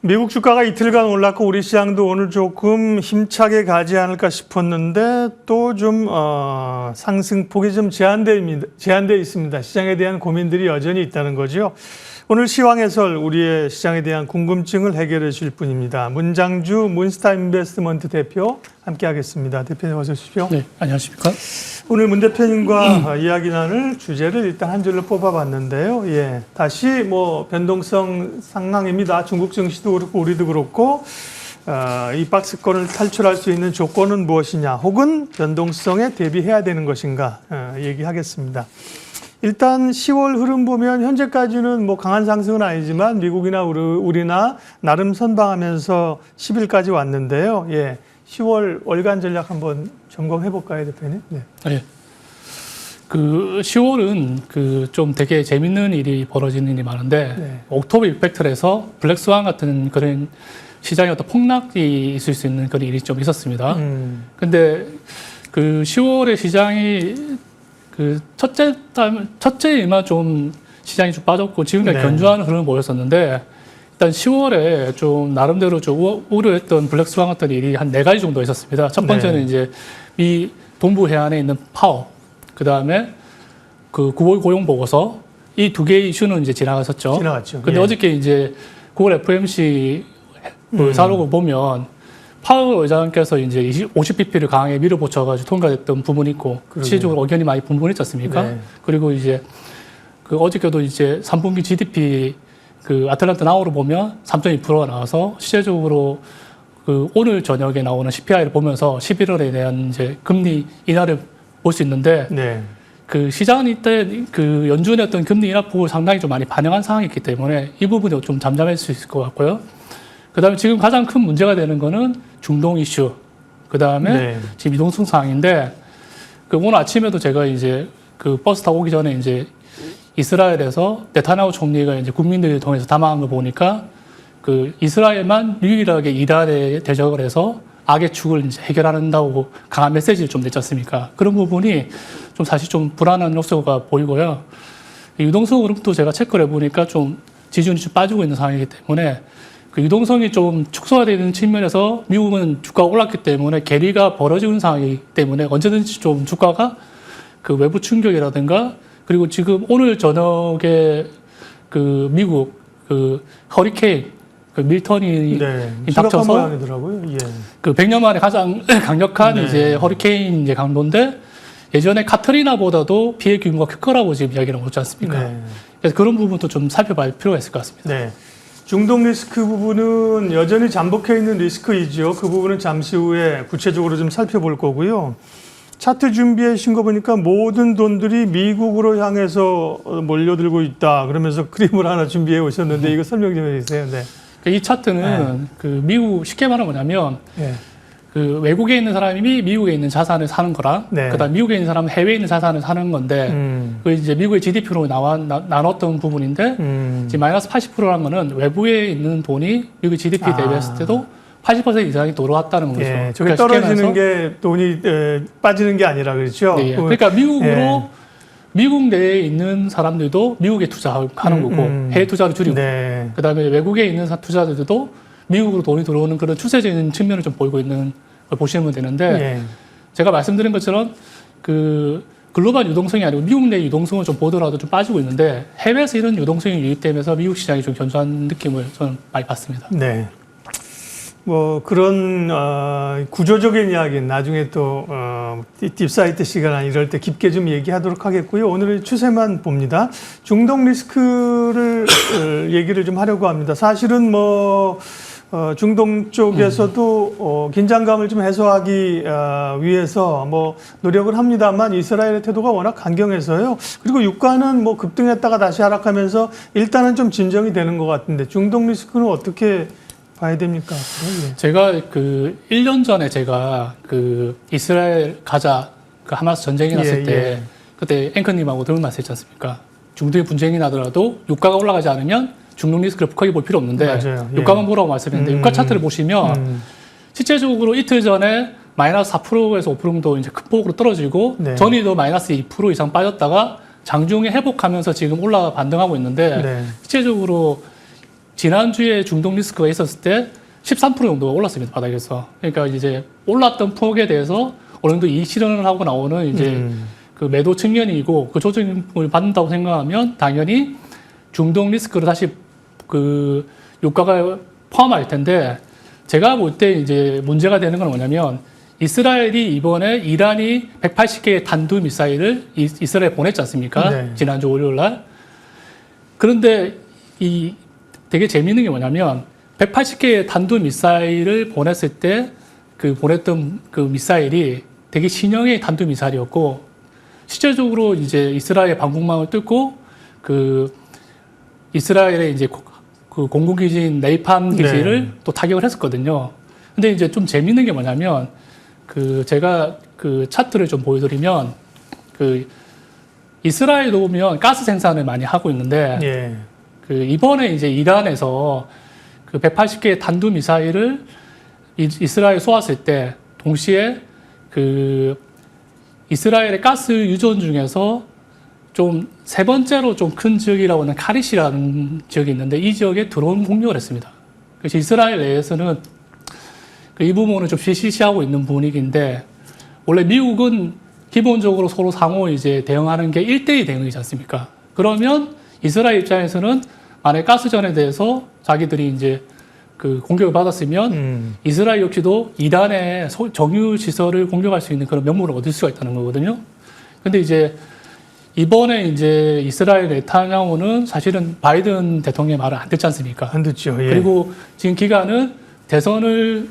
미국 주가가 이틀간 올랐고 우리 시장도 오늘 조금 힘차게 가지 않을까 싶었는데 또 좀 상승폭이 좀 제한되어 있습니다. 시장에 대한 고민들이 여전히 있다는 거죠. 오늘 시황 해설 우리의 시장에 대한 궁금증을 해결해 주실 분입니다. 문장주 문스타 인베스트먼트 대표 함께하겠습니다. 대표님 어서 오십시오. 네, 안녕하십니까? 오늘 문 대표님과 이야기 나눌 주제를 일단 한 줄로 뽑아봤는데요. 예, 다시 변동성 상황입니다. 중국 증시도 그렇고 우리도 그렇고 이 박스권을 탈출할 수 있는 조건은 무엇이냐, 혹은 변동성에 대비해야 되는 것인가 얘기하겠습니다. 일단 10월 흐름 보면 현재까지는 강한 상승은 아니지만 미국이나 우리나 나름 선방하면서 10일까지 왔는데요. 예, 10월 월간 전략 한번 점검해 볼까요, 대표님? 네. 네. 10월은 좀 되게 재밌는 일이 벌어지는 일이 많은데, 네. 옥토버 임팩트에서 블랙스완 같은 그런 시장의 어떤 폭락이 있을 수 있는 그런 일이 좀 있었습니다. 근데 10월에 시장이 첫째 일만 좀 시장이 좀 빠졌고 지금까지 네. 견조한 흐름을 보였었는데, 일단 10월에 좀 나름대로 좀 우려했던 블랙스완 같은 일이 한 4가지 정도 있었습니다. 첫 번째는 네. 이제 미 동부 해안에 있는 파워, 그 다음에 9월 고용 보고서, 이 2개의 이슈는 이제 지나갔었죠. 지나갔죠. 근데 예. 어저께 이제 9월 FOMC 의사록을 보면 파월 의장께서 이제 50bp를 강하게 밀어붙여가지고 통과됐던 부분이 있고, 실질적으로 의견이 많이 분분했지 않습니까? 네. 그리고 이제 어저께도 이제 3분기 GDP 아틀란타 나우로 보면 3.2%가 나와서 실제적으로 오늘 저녁에 나오는 CPI를 보면서 11월에 대한 이제 금리 인하를 볼 수 있는데, 네. 시장은 이때 연준의 어떤 금리 인하폭을 상당히 좀 많이 반영한 상황이기 때문에 이 부분이 좀 잠잠할 수 있을 것 같고요. 그 다음에 지금 가장 큰 문제가 되는 거는 중동 이슈, 그 다음에 네. 지금 이동성 상황인데, 오늘 아침에도 제가 이제 버스 타고 오기 전에 이제 이스라엘에서 네타냐후 총리가 이제 국민들을 통해서 담화한 거 보니까 이스라엘만 유일하게 이란에 대적을 해서 악의 축을 이제 해결한다고 강한 메시지를 좀 냈지 않습니까? 그런 부분이 좀 사실 좀 불안한 요소가 보이고요. 유동성 흐름도 제가 체크를 해보니까 좀 지지율이 좀 빠지고 있는 상황이기 때문에 유동성이 좀 축소화되는 측면에서 미국은 주가가 올랐기 때문에 괴리가 벌어지는 상황이기 때문에 언제든지 좀 주가가 외부 충격이라든가, 그리고 지금 오늘 저녁에 미국 허리케인 밀턴이 네. 닥쳐서 예. 100년 만에 가장 강력한 네. 이제 허리케인 이제 강도인데, 예전에 카트리나보다도 피해 규모가 클 거라고 지금 이야기를 하고 있지 않습니까? 네. 그래서 그런 부분도 좀 살펴볼 필요가 있을 것 같습니다. 네. 중동 리스크 부분은 여전히 잠복해 있는 리스크이죠. 그 부분은 잠시 후에 구체적으로 좀 살펴볼 거고요. 차트 준비해 주신 거 보니까 모든 돈들이 미국으로 향해서 몰려들고 있다, 그러면서 그림을 하나 준비해 오셨는데 이거 설명 좀 해주세요. 네. 이 차트는 미국, 쉽게 말하면 뭐냐면 네. 외국에 있는 사람이 미국에 있는 자산을 사는 거랑, 네. 그다음 미국에 있는 사람은 해외에 있는 자산을 사는 건데, 이제 미국의 GDP로 나눴던 부분인데, 지금 마이너스 80%라는 거는 외부에 있는 돈이 미국의 GDP 대비했을 때도 80% 이상이 들어왔다는 거죠. 예, 저게 떨어지는 게 돈이 빠지는 게 아니라 그렇죠. 네, 그러니까 미국 내에 있는 사람들도 미국에 투자하는 거고, 해외 투자를 줄이고, 네. 그다음에 외국에 있는 투자자들도 미국으로 돈이 들어오는 그런 추세적인 측면을 좀 보이고 있는 걸 보시면 되는데, 예. 제가 말씀드린 것처럼 글로벌 유동성이 아니고 미국 내 유동성을 좀 보더라도 좀 빠지고 있는데, 해외에서 이런 유동성이 유입되면서 미국 시장이 좀 견조한 느낌을 저는 많이 받습니다. 네. 그런 구조적인 이야기는 나중에 또 딥사이트 시간 이럴 때 깊게 좀 얘기하도록 하겠고요. 오늘의 추세만 봅니다. 중동 리스크를 얘기를 좀 하려고 합니다. 사실은 중동 쪽에서도 긴장감을 좀 해소하기 위해서 노력을 합니다만, 이스라엘의 태도가 워낙 강경해서요. 그리고 유가는 급등했다가 다시 하락하면서 일단은 좀 진정이 되는 것 같은데, 중동 리스크는 어떻게 봐야 됩니까? 네. 제가 1년 전에 제가 이스라엘 가자 하마스 전쟁이 났을 때, 그때 앵커님하고 그런 말씀 했지 않습니까? 중동에 분쟁이 나더라도 유가가 올라가지 않으면 중동 리스크를 크게 볼 필요 없는데, 맞아요. 예. 유가만 보라고 말씀했는데, 유가 차트를 보시면 실제적으로 이틀 전에 마이너스 4%에서 5% 정도 이제 큰 폭으로 떨어지고, 네. 전일도 마이너스 2% 이상 빠졌다가 장중에 회복하면서 지금 반등하고 있는데, 네. 실제적으로 지난주에 중동 리스크가 있었을 때 13% 정도가 올랐습니다. 바닥에서. 그러니까 이제 올랐던 폭에 대해서 어느 정도 이익 실현을 하고 나오는 이제 그 매도 측면이고 그 조정을 받는다고 생각하면 당연히 중동 리스크를 다시 그 유가가 포함할 텐데 제가 볼 때 이제 문제가 되는 건 뭐냐면 이스라엘이 이번에 이란이 180개의 단두 미사일을 이스라엘에 보냈지 않습니까? 네. 지난주 월요일 날. 그런데 이 되게 재미있는 게 뭐냐면 180개의 단두 미사일을 보냈을 때 그 보냈던 그 미사일이 되게 신형의 단두 미사일이었고 실제적으로 이제 이스라엘 방공망을 뚫고 그 이스라엘의 이제 그 공군기지인 네이팜 기지를 네. 또 타격을 했었거든요. 근데 이제 좀 재밌는 게 뭐냐면 그 제가 그 차트를 좀 보여드리면 그 이스라엘도 보면 가스 생산을 많이 하고 있는데 예. 그 이번에 이제 이란에서 그 180개의 단두 미사일을 이스라엘 쏘았을 때 동시에 그 이스라엘의 가스 유전 중에서 좀 세 번째로 좀 큰 지역이라고 하는 카리시라는 지역이 있는데 이 지역에 드론 공격을 했습니다. 그래서 이스라엘 내에서는 이 부분을 좀 시시하고 있는 분위기인데 원래 미국은 기본적으로 서로 상호 이제 대응하는 게 1대2 대응이지 않습니까? 그러면 이스라엘 입장에서는 만약 가스전에 대해서 자기들이 이제 그 공격을 받았으면 이스라엘 역시도 이란의 정유 시설을 공격할 수 있는 그런 명분을 얻을 수가 있다는 거거든요. 근데 이제 이번에 이제 이스라엘 네타냐후는 사실은 바이든 대통령의 말을 안 듣지 않습니까? 안 듣죠. 예. 그리고 지금 기간은 대선을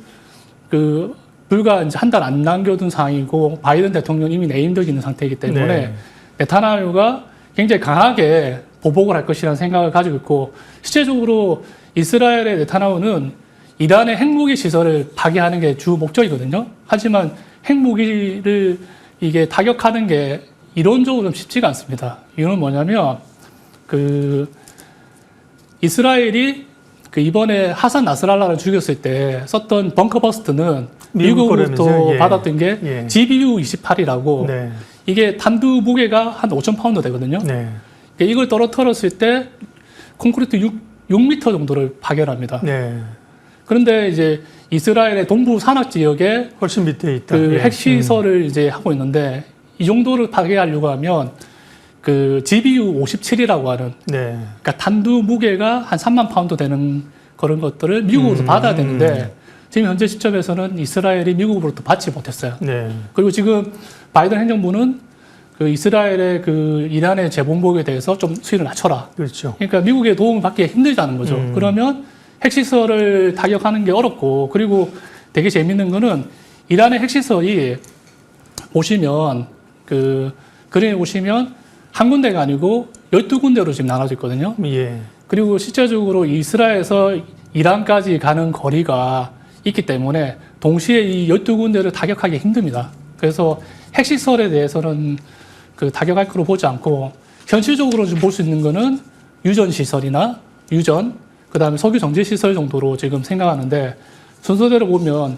그 불과 이제 한 달 안 남겨둔 상황이고 바이든 대통령 이미 내임덕 있는 상태이기 때문에 네. 네타냐후가 굉장히 강하게 보복을 할 것이라는 생각을 가지고 있고 실제적으로 이스라엘의 네타냐후는 이란의 핵무기 시설을 파괴하는 게 주 목적이거든요. 하지만 핵무기를 이게 타격하는 게 이론적으로 좀 쉽지가 않습니다. 이유는 뭐냐면 그 이스라엘이 그 이번에 하산 나스랄라를 죽였을 때 썼던 벙커버스트는 미국으로부터 거라면서요? 예. 받았던 게 예. GBU-28이라고 네. 이게 단두 무게가 한 5,000파운드 되거든요. 네. 그러니까 이걸 떨어뜨렸을 때 콘크리트 6m 정도를 파괴합니다. 네. 그런데 이제 이스라엘의 동부 산악 지역에 훨씬 밑에 있다. 그 예. 핵시설을 이제 하고 있는데 이 정도를 파괴하려고 하면 그 GBU-57이라고 하는 네. 그러니까 단두 무게가 한 3만 파운드 되는 그런 것들을 미국으로부터 받아야 되는데 지금 현재 시점에서는 이스라엘이 미국으로부터 받지 못했어요. 네. 그리고 지금 바이든 행정부는 그 이스라엘의 그 이란의 재본복에 대해서 좀 수위를 낮춰라. 그렇죠. 그러니까 미국의 도움을 받기 힘들다는 거죠. 그러면 핵시설을 타격하는 게 어렵고 그리고 되게 재밌는 거는 이란의 핵시설이 보시면 그 그림에 보시면 한 군데가 아니고 12군데로 지금 나눠져 있거든요. 예. 그리고 실제적으로 이스라엘에서 이란까지 가는 거리가 있기 때문에 동시에 이 12군데를 타격하기 힘듭니다. 그래서 핵시설에 대해서는 그 타격할 거로 보지 않고 현실적으로 좀 볼 수 있는 거는 유전시설이나 유전, 그 다음에 석유 정제시설 정도로 지금 생각하는데 순서대로 보면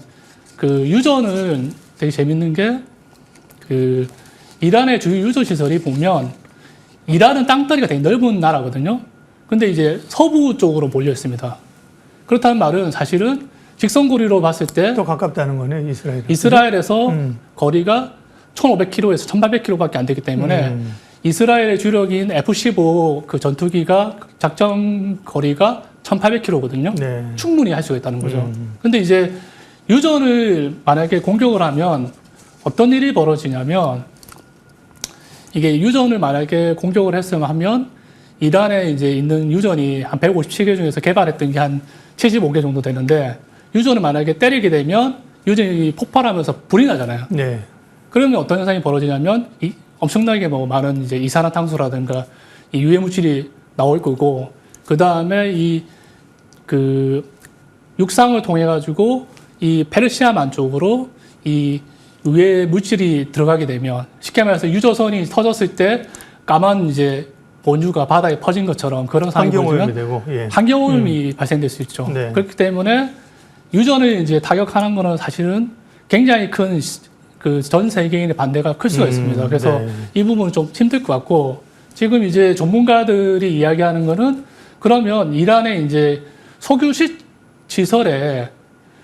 그 유전은 되게 재밌는 게 그 이란의 주요 유전시설이 보면 이란은 땅덩이가 되게 넓은 나라거든요. 근데 이제 서부 쪽으로 몰려 있습니다. 그렇다는 말은 사실은 직선거리로 봤을 때 또 가깝다는 거네, 이스라엘. 이스라엘에서 거리가 1,500km에서 1,800km밖에 안 되기 때문에 이스라엘의 주력인 F-15 그 전투기가 작전 거리가 1,800km거든요. 네. 충분히 할 수가 있다는 거죠. 근데 이제 유전을 만약에 공격을 하면 어떤 일이 벌어지냐면 이게 유전을 만약에 공격을 했으면 하면 이란에 이제 있는 유전이 한 157개 중에서 개발했던 게 한 75개 정도 되는데 유전을 만약에 때리게 되면 유전이 폭발하면서 불이 나잖아요. 네. 그러면 어떤 현상이 벌어지냐면 엄청나게 뭐 많은 이제 이산화탄소라든가 이 유해 물질이 나올 거고 그 다음에 이 그 육상을 통해 가지고 이 페르시아만 쪽으로 이 유해 물질이 들어가게 되면 쉽게 말해서 유조선이 터졌을 때 까만 이제 본유가 바다에 퍼진 것처럼 그런 상황이 환경오염이 벌어지면 되고, 예. 환경오염이 발생될 수 있죠. 네. 그렇기 때문에 유전을 이제 타격하는 거는 사실은 굉장히 큰 그 전 세계인의 반대가 클 수가 있습니다. 그래서 네. 이 부분은 좀 힘들 것 같고 지금 이제 전문가들이 이야기하는 거는 그러면 이란의 이제 석유 시설에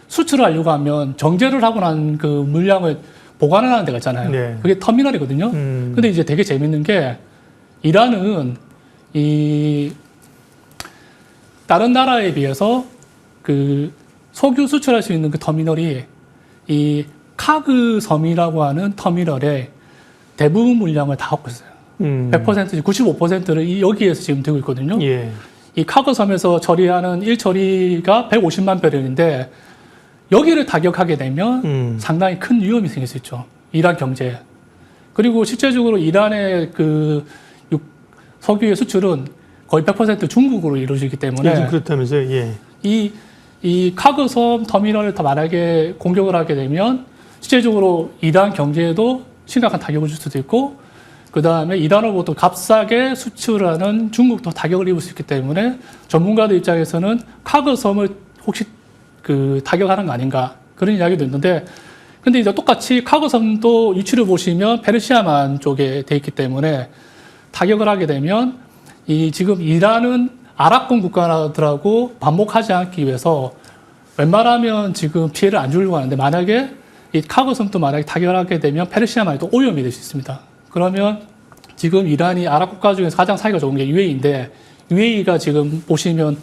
수출하려고 하면 정제를 하고 난 그 물량을 보관을 하는 데가 있잖아요. 네. 그게 터미널이거든요. 근데 이제 되게 재밌는 게 이란은 이 다른 나라에 비해서 그 석유 수출할 수 있는 그 터미널이 이 카그 섬이라고 하는 터미널에 대부분 물량을 다 갖고 있어요. 100%, 95%를 여기에서 지금 들고 있거든요. 예. 이 카그 섬에서 처리하는 일처리가 150만 배럴인데 여기를 타격하게 되면 상당히 큰 위험이 생길 수 있죠. 이란 경제에. 그리고 실제적으로 이란의 그 석유의 수출은 거의 100% 중국으로 이루어지기 때문에 요즘 그렇다면서요. 예. 이 카그섬 터미널을 더 만약에 공격을 하게 되면 실제적으로 이란 경제에도 심각한 타격을 줄 수도 있고 그 다음에 이란으로부터 값싸게 수출하는 중국도 타격을 입을 수 있기 때문에 전문가들 입장에서는 카그섬을 혹시 그 타격하는 거 아닌가 그런 이야기도 있는데 근데 이제 똑같이 카그섬도 위치를 보시면 페르시아만 쪽에 돼 있기 때문에 타격을 하게 되면 이 지금 이란은 아랍권 국가들하고 반목하지 않기 위해서 웬만하면 지금 피해를 안 주려고 하는데 만약에 이 카그섬도 만약에 타격을 하게 되면 페르시아만에도 오염이 될 수 있습니다. 그러면 지금 이란이 아랍 국가 중에서 가장 사이가 좋은 게 UAE인데 UAE가 지금 보시면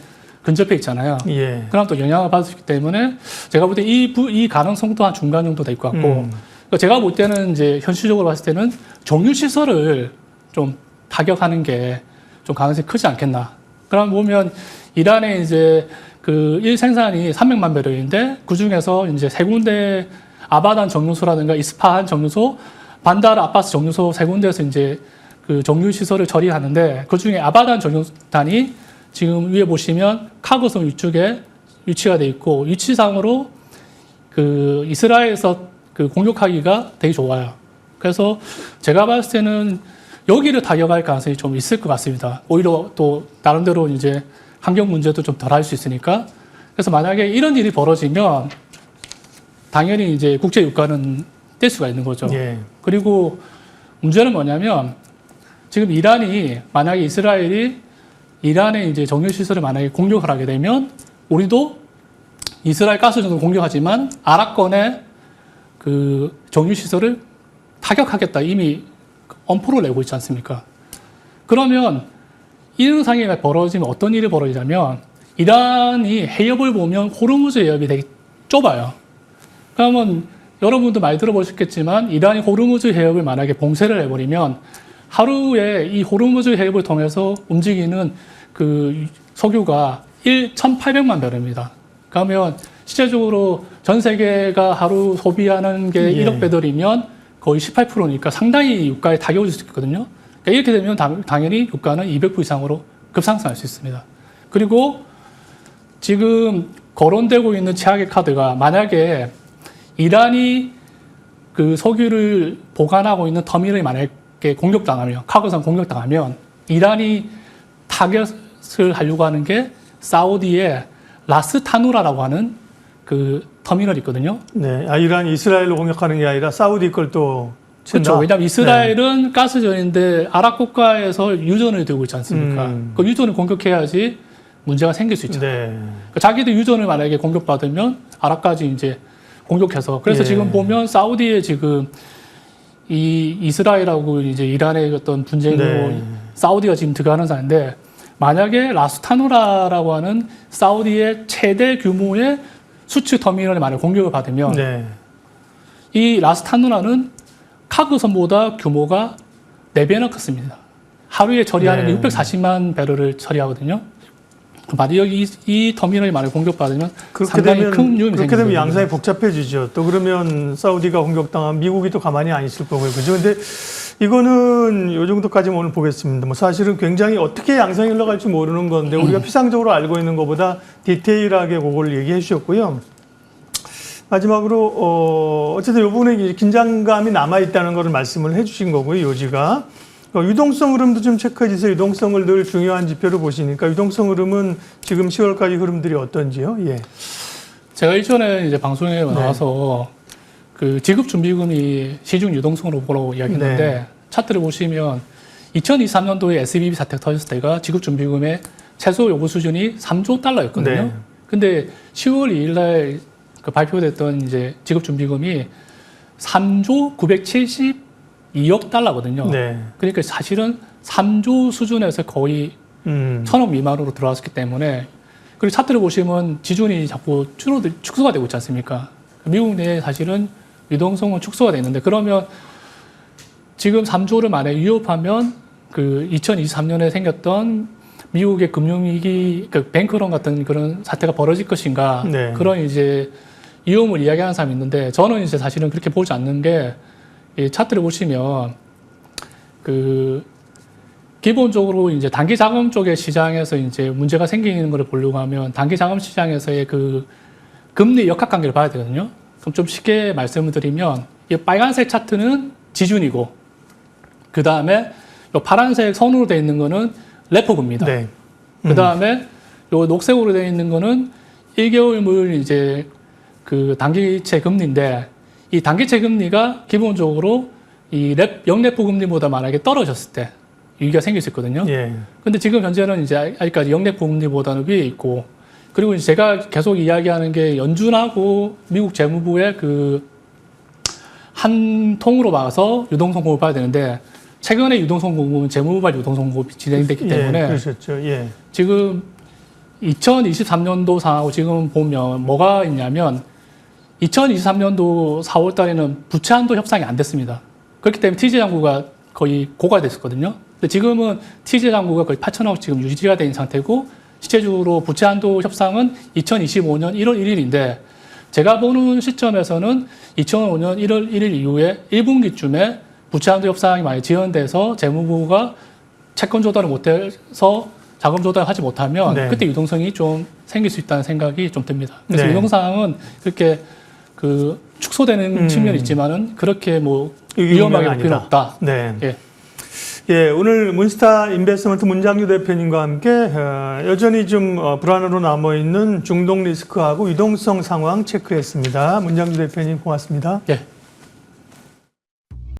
근접해 있잖아요. 예. 그럼 또 영향을 받을 수 있기 때문에 제가 볼 때 이 가능성도 한 중간 정도 될 것 같고 그러니까 제가 볼 때는 이제 현실적으로 봤을 때는 정유 시설을 좀 타격하는 게 좀 가능성이 크지 않겠나. 그럼 보면 이란의 이제 그 일 생산이 300만 배럴인데 그 중에서 이제 세 군데 아바단 정유소라든가 이스파한 정유소, 반다르 아바스 정유소 세 군데에서 이제 그 정유 시설을 처리하는데 그 중에 아바단 정유단이 지금 위에 보시면 카그섬 위쪽에 위치가 돼 있고 위치상으로 그 이스라엘에서 그 공격하기가 되게 좋아요. 그래서 제가 봤을 때는 여기를 타격할 가능성이 좀 있을 것 같습니다. 오히려 또 나름대로 이제 환경 문제도 좀 덜 할 수 있으니까. 그래서 만약에 이런 일이 벌어지면 당연히 이제 국제 유가는 뗄 수가 있는 거죠. 예. 그리고 문제는 뭐냐면 지금 이란이 만약에 이스라엘이 이란의 이제 정유 시설을 만약에 공격을 하게 되면 우리도 이스라엘 가스전을 공격하지만 아랍권의 그 정유 시설을 타격하겠다 이미 엄포를 내고 있지 않습니까? 그러면 이런 상황이 벌어지면 어떤 일이 벌어지냐면 이란이 해협을 보면 호르무즈 해협이 되게 좁아요. 그러면 여러분도 많이 들어보셨겠지만 이란이 호르무즈 해협을 만약에 봉쇄를 해버리면 하루에 이 호르무즈 해협을 통해서 움직이는 그 석유가 1,800만 배럴입니다. 그러면 실제적으로 전 세계가 하루 소비하는 게 예. 1억 배럴이면 거의 18%니까 상당히 유가에 타격을 줄 수 있거든요. 그러니까 이렇게 되면 당연히 유가는 200% 이상으로 급상승할 수 있습니다. 그리고 지금 거론되고 있는 최악의 카드가 만약에 이란이 그 석유를 보관하고 있는 터미널이 만약에 공격당하면, 카고산 공격당하면 이란이 타겟을 하려고 하는 게 사우디의 라스타누라라고 하는 그 터미널이 있거든요. 네. 아, 이란이 이스라엘로 공격하는 게 아니라 사우디 걸 또 그렇죠. 왜냐하면 이스라엘은 가스전인데 아랍 국가에서 유전을 들고 있지 않습니까? 그 유전을 공격해야지 문제가 생길 수 있잖아요. 네. 그러니까 자기들 유전을 만약에 공격받으면 아랍까지 이제 공격해서 그래서 예. 지금 보면 사우디에 지금 이 이스라엘하고 이제 이란의 어떤 분쟁으로 네. 사우디가 지금 들어가는 사인데 만약에 라스타누라라고 하는 사우디의 최대 규모의 수출 터미널에 만약 공격을 받으면 네. 이 라스타누라는 카그섬보다 규모가 4배나 컸습니다. 하루에 처리하는 네. 640만 배럴을 처리하거든요. 만약에 이 터미널이 만약 공격받으면 그렇게 상당히 되면 큰 위험이 그렇게 되면 생기거든요. 양상이 복잡해지죠. 또 그러면 사우디가 공격당하면 미국이 또 가만히 안 있을 거고요. 그죠? 근데 이거는 요 정도까지만 오늘 보겠습니다. 뭐 사실은 굉장히 어떻게 양상이 흘러갈지 모르는 건데 우리가 피상적으로 알고 있는 것보다 디테일하게 그걸 얘기해 주셨고요. 마지막으로 어쨌든 이 부분에 긴장감이 남아 있다는 것을 말씀을 해주신 거고요. 요지가 유동성 흐름도 좀 체크해 주세요. 유동성을 늘 중요한 지표로 보시니까 유동성 흐름은 지금 10월까지 흐름들이 어떤지요? 예. 제가 이전에 이제 방송에 나와서 그 지급준비금이 시중 유동성으로 보라고 이야기했는데 네. 차트를 보시면 2023년도에 SBB 사태가 터졌을 때가 지급준비금의 최소 요구 수준이 3조 달러였거든요. 네. 근데 10월 2일 날 그 발표됐던 이제 지급준비금이 3조 972억 달러거든요. 네. 그러니까 사실은 3조 수준에서 거의 1,000억 미만으로 들어왔기 때문에 그리고 차트를 보시면 지준이 자꾸 축소가 되고 있지 않습니까? 미국 내에 사실은 유동성은 축소가 되는데 그러면 지금 3조를 만약에 위협하면 그 2023년에 생겼던 미국의 금융위기, 그 뱅크런 같은 그런 사태가 벌어질 것인가 네. 그런 이제 위험을 이야기하는 사람이 있는데 저는 이제 사실은 그렇게 보지 않는 게 이 차트를 보시면 그 기본적으로 이제 단기 자금 쪽의 시장에서 이제 문제가 생기는 것을 보려고 하면 단기 자금 시장에서의 그 금리 역학 관계를 봐야 되거든요. 그럼 좀 쉽게 말씀을 드리면 이 빨간색 차트는 지준이고 그 다음에 이 파란색 선으로 되어 있는 거는 레포금리다. 네. 그 다음에 요 녹색으로 되어 있는 거는 1개월물 이제 그 단기채 금리인데 이 단기채 금리가 기본적으로 이 영레포 금리보다 만약에 떨어졌을 때 위기가 생길 수 있거든요. 예. 근데 지금 현재는 이제 아직까지 영레포 금리보다는 위에 있고 그리고 이제 제가 계속 이야기하는 게 연준하고 미국 재무부의 그 한 통으로 봐서 유동성 공급을 봐야 되는데 최근에 유동성 공급은 재무발 유동성 공급이 진행됐기 때문에 예, 그러셨죠. 예. 지금 2023년도 상하고 지금 보면 뭐가 있냐면 2023년도 4월 달에는 부채 한도 협상이 안 됐습니다. 그렇기 때문에 TJ 잔고가 거의 고갈됐었거든요. 근데 지금은 TJ 잔고가 거의 8천억 지금 유지가 된 상태고 실제적으로 부채 한도 협상은 2025년 1월 1일인데 제가 보는 시점에서는 2005년 1월 1일 이후에 1분기쯤에 부채 한도 협상이 많이 지연돼서 재무부가 채권 조달을 못해서 자금 조달을 하지 못하면 네. 그때 유동성이 좀 생길 수 있다는 생각이 좀 듭니다. 그래서 네. 유동성은 그렇게 그 축소되는 측면이 있지만은 그렇게 뭐 위험하게 위험하게 볼 필요는 없다. 네. 예. 예, 오늘 문스타 인베스트먼트 문장규 대표님과 함께 여전히 좀 불안으로 남아있는 중동 리스크하고 유동성 상황 체크했습니다. 문장규 대표님 고맙습니다. 예.